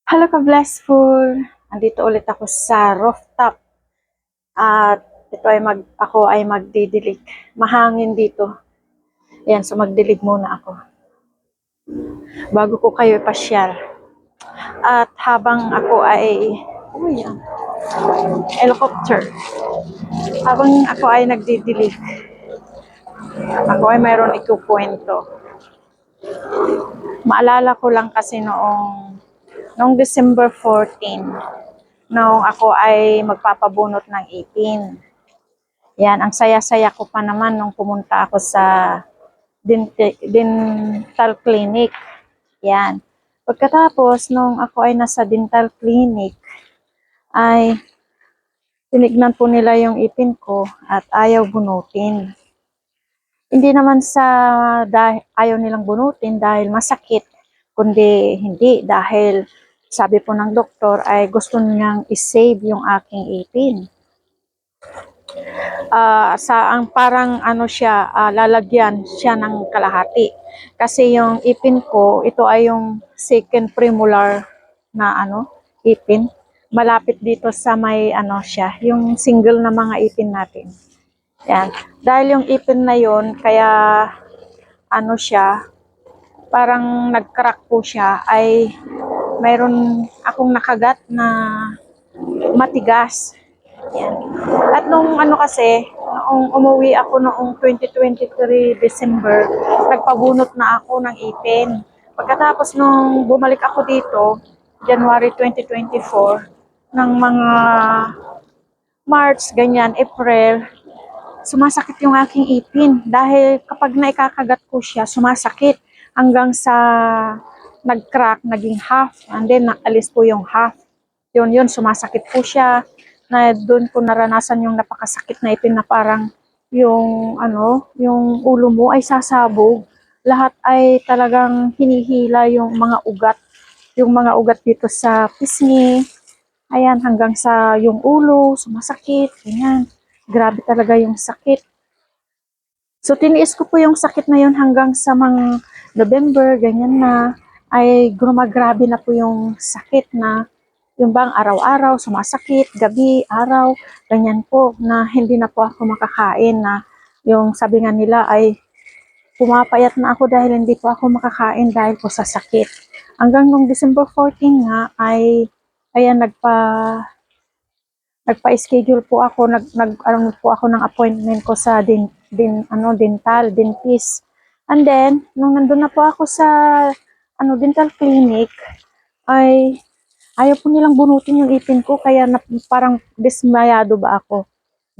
Hello ka-blessful! Andito ulit ako sa rooftop at ako ay magdidilig. Mahangin dito. Ayan, so magdilig muna ako bago ko kayo ipasyal. At habang ako ay yan, helicopter. Habang ako ay nagdidilig, ako ay mayroon ikukwento. Maalala ko lang kasi noong December 14, noong ako ay magpapabunot ng 18. Yan, ang saya-saya ko pa naman nung pumunta ako sa dental clinic. Yan. Pagkatapos, nung ako ay nasa dental clinic, ay tinignan po nila yung ipin ko at ayaw bunutin. Hindi naman ayaw nilang bunutin dahil masakit, kundi hindi dahil sabi po ng doktor ay gusto niyang i-save yung aking ipin. Ang parang lalagyan siya ng kalahati. Kasi yung ipin ko, ito ay yung second premolar na ipin. Malapit dito sa may yung single na mga ipin natin. Yan. Dahil yung ipin na yon, kaya parang nag-crack po siya, ay mayroon akong nakagat na matigas. Yan. At nung noong umuwi ako noong 2023 December, nagpabunot na ako ng ipin. Pagkatapos nung bumalik ako dito, January 2024, ng mga March, ganyan, April, sumasakit yung aking ipin. Dahil kapag naikakagat ko siya, sumasakit hanggang sa nag-crack, naging half, and then naalis po yung half. Yun, sumasakit po siya, na doon ko naranasan yung napakasakit na ipin na parang yung ulo mo ay sasabog. Lahat ay talagang hinihila yung mga ugat. Yung mga ugat dito sa pisngi, ayan, hanggang sa yung ulo, sumasakit, ganyan. Grabe talaga yung sakit. So, tiniis ko po yung sakit na yun hanggang sa mga November, ganyan na, ay grumagrabe na po yung sakit na yung bang araw-araw, sumasakit, gabi, araw, ganyan po, na hindi na po ako makakain, na yung sabi nga nila ay pumapayat na ako dahil hindi po ako makakain dahil po sa sakit. Hanggang nung December 14 nga ay ayan, nagpa-schedule po ako, po ako ng appointment ko sa dental, dentist. And then, nung nandun na po ako sa dental clinic, ay ayaw po nilang bunutin yung ipin ko, kaya parang dismayado ba ako.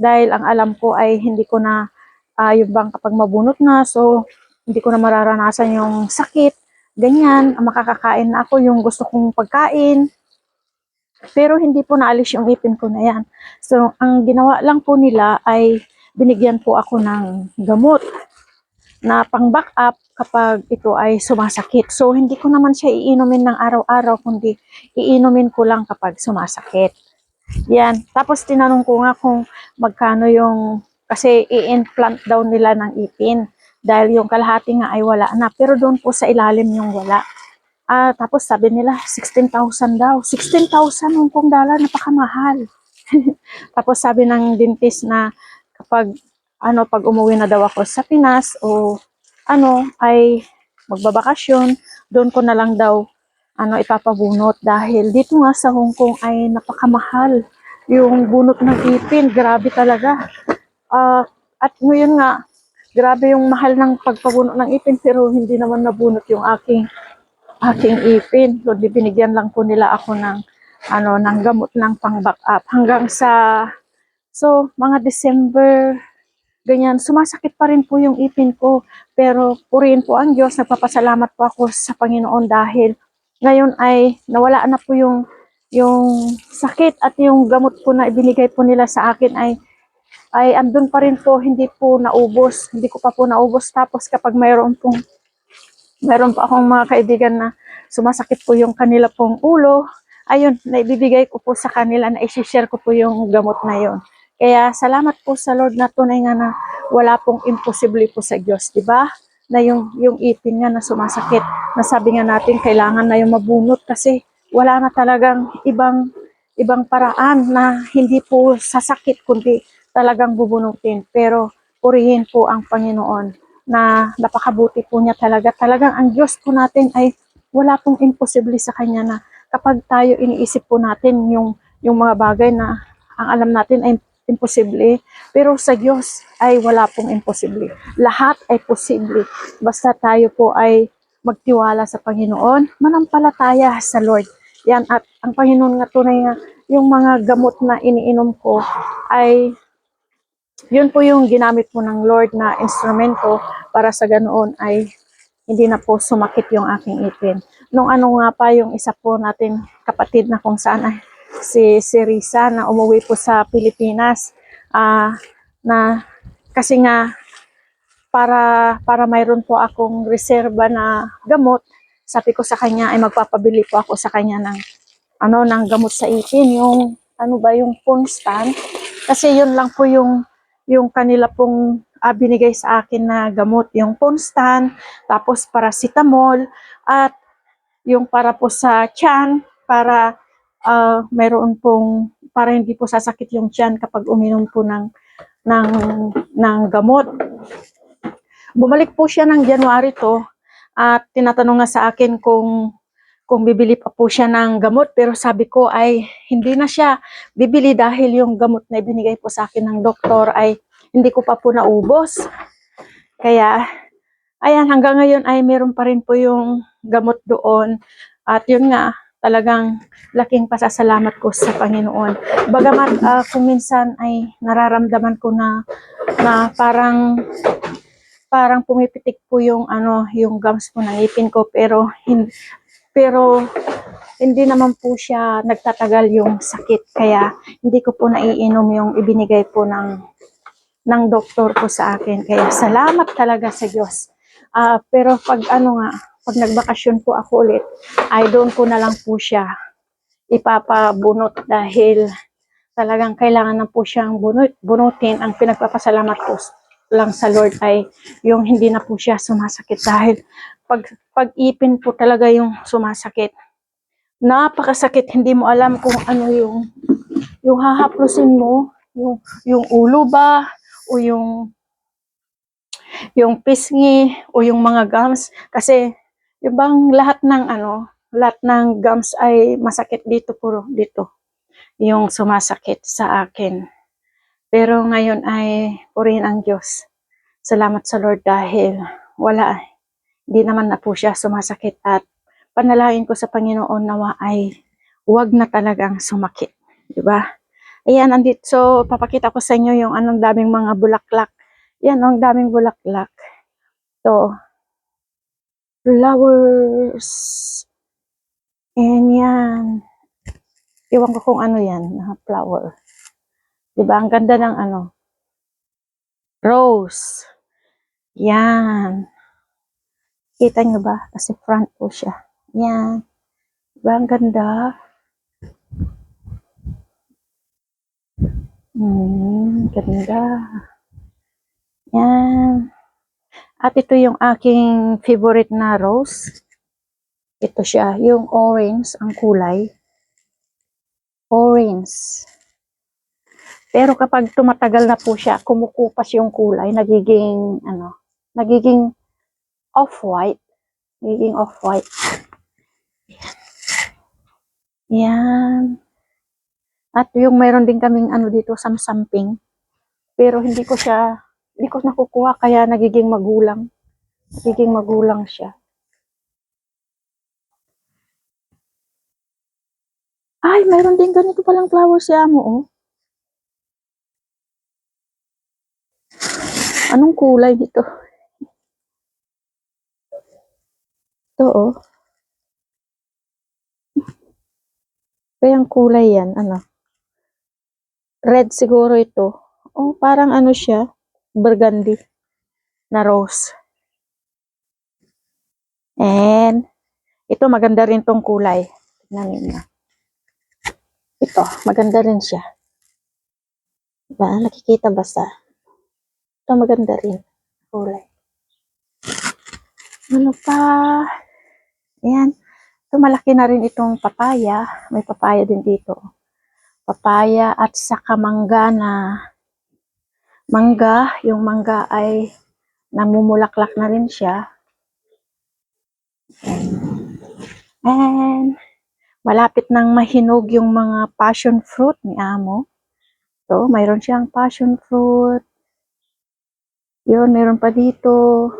Dahil ang alam ko ay hindi ko na, yung bang kapag mabunot na, so hindi ko na mararanasan yung sakit, ganyan, makakakain na ako yung gusto kong pagkain. Pero hindi po naalis yung ipin ko na yan. So, ang ginawa lang po nila ay binigyan po ako ng gamot na pang-back up kapag ito ay sumasakit. So, hindi ko naman siya iinumin ng araw-araw, kundi iinumin ko lang kapag sumasakit. Yan. Tapos, tinanong ko nga kung magkano kasi i-implant daw nila ng ipin. Dahil yung kalahati nga ay wala na. Pero doon po sa ilalim yung wala. Tapos sabi nila, 16,000 daw. 16,000 Hong Kong dollar, napakamahal. Tapos sabi ng dentist na kapag pag umuwi na daw ako sa Pinas o ay magbabakasyon, doon ko na lang daw ipapabunot dahil dito nga sa Hong Kong ay napakamahal yung bunot ng ipin. Grabe talaga. At ngayon nga, grabe yung mahal ng pagpabunot ng ipin, pero hindi naman nabunot yung aking ipin. So, binigyan lang po nila ako ng gamot ng pang-back up. Hanggang sa, mga December, ganyan, sumasakit pa rin po yung ipin ko. Pero, purihin po ang Diyos, nagpapasalamat po ako sa Panginoon dahil ngayon ay nawala na po yung sakit, at yung gamot po na ibinigay po nila sa akin ay andun pa rin po, hindi po naubos. Hindi ko pa po naubos. Tapos, kapag meron pa akong mga kaibigan na sumasakit po yung kanila pong ulo, ayun, naibibigay ko po sa kanila, na i-share ko po yung gamot na yon. Kaya salamat po sa Lord, na tunay nga na wala pong imposible po sa Diyos, di ba? Na yung ipin nga na sumasakit, na sabi nga natin kailangan na yung mabunot kasi wala na talagang ibang paraan na hindi po sasakit kundi talagang bubunutin. Pero purihin po ang Panginoon na napakabuti po niya talaga. Talagang ang Diyos po natin ay wala pong imposible sa Kanya na kapag tayo iniisip po natin yung mga bagay na ang alam natin ay imposible, pero sa Diyos ay wala pong imposible. Lahat ay posible. Basta tayo po ay magtiwala sa Panginoon, manampalataya sa Lord. Yan, at ang Panginoon nga tunay nga, yung mga gamot na iniinom ko ay yun po yung ginamit po ng Lord na instrumento para sa ganoon ay hindi na po sumakit yung aking ipin. Nung ano nga pa yung isa po natin kapatid na kung saan ay si Risa na umuwi po sa Pilipinas, na kasi nga para mayroon po akong reserba na gamot, sabi ko sa kanya ay magpapabili po ako sa kanya ng gamot sa ipin, yung ano ba yung Ponstan, kasi yun lang po yung kanila pong binigay sa akin na gamot, yung Ponstan, tapos paracetamol, at yung para po sa tiyan, para mayroon pong, para hindi po sasakit yung tiyan kapag uminom po ng, ng gamot. Bumalik po siya ng January to, at tinatanong nga sa akin kung bibili pa po siya ng gamot, pero sabi ko ay hindi na siya bibili dahil yung gamot na ibinigay po sa akin ng doktor ay hindi ko pa po naubos. Kaya ayan, hanggang ngayon ay meron pa rin po yung gamot doon, at yun nga talagang laking pasasalamat ko sa Panginoon. Bagamat kung minsan ay nararamdaman ko na parang pumipitik po yung gums po ng ipin ko, pero hindi naman po siya nagtatagal yung sakit, kaya hindi ko po naiinom yung ibinigay po ng doktor po sa akin. Kaya salamat talaga sa Diyos. Pero pag pag nagbakasyon po ako ulit, ay doon ko na lang po siya ipapabunot dahil talagang kailangan na po siyang bunutin. Ang pinagpapasalamat ko lang sa Lord ay yung hindi na po siya sumasakit, dahil pag-ipin po talaga yung sumasakit. Napakasakit, hindi mo alam kung ano yung hahaplusin mo, yung ulo ba o yung pisngi o yung mga gums, kasi yung bang lahat ng gums ay masakit dito, puro dito yung sumasakit sa akin. Pero ngayon ay purihin ang Diyos. Salamat sa Lord dahil hindi naman na po siya sumasakit, at panalangin ko sa Panginoon nawa ay huwag na talagang sumakit. Diba? Ayan, andito. So, papakita ko sa inyo yung anong daming mga bulaklak. Yan, ang daming bulaklak. So, flowers. And yan. Iwan ko kung ano yan, flower. Diba? Ang ganda ng rose. Yan. Kita nyo ba? Kasi front po siya. Yan. Diba? Ang ganda. Ganda. Yan. At ito yung aking favorite na rose. Ito siya. Yung orange ang kulay. Orange. Pero kapag tumatagal na po siya, kumukupas yung kulay, nagiging off-white. Nagiging off-white. Yan. At yung mayroon din kaming dito, samsamping. Pero hindi ko nakukuha, kaya nagiging magulang. Nagiging magulang siya. Ay, mayroon din ganito palang flower si Amo, oh. Anong kulay nito? Ito, oh. Kayang kulay yan, red siguro ito. Oh, parang siya, burgundy na rose. And ito, maganda rin tong kulay. Tignan niyo. Ito, maganda rin siya. Diba? Nakikita basta. Ito, maganda rin. Kulay. Ano pa? Ayan. So, malaki na rin itong papaya. May papaya din dito. Papaya at saka mangga na yung mangga ay namumulaklak na rin siya. And malapit nang mahinog yung mga passion fruit ni Amo. So, mayroon siyang passion fruit. Yun, mayroon pa dito.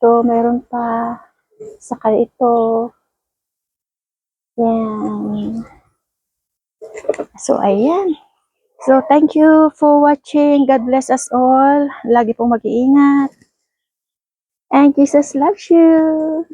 So, mayroon pa. Saka ito. Yan. So, ayan. So, thank you for watching. God bless us all. Lagi pong mag-iingat. And Jesus loves you.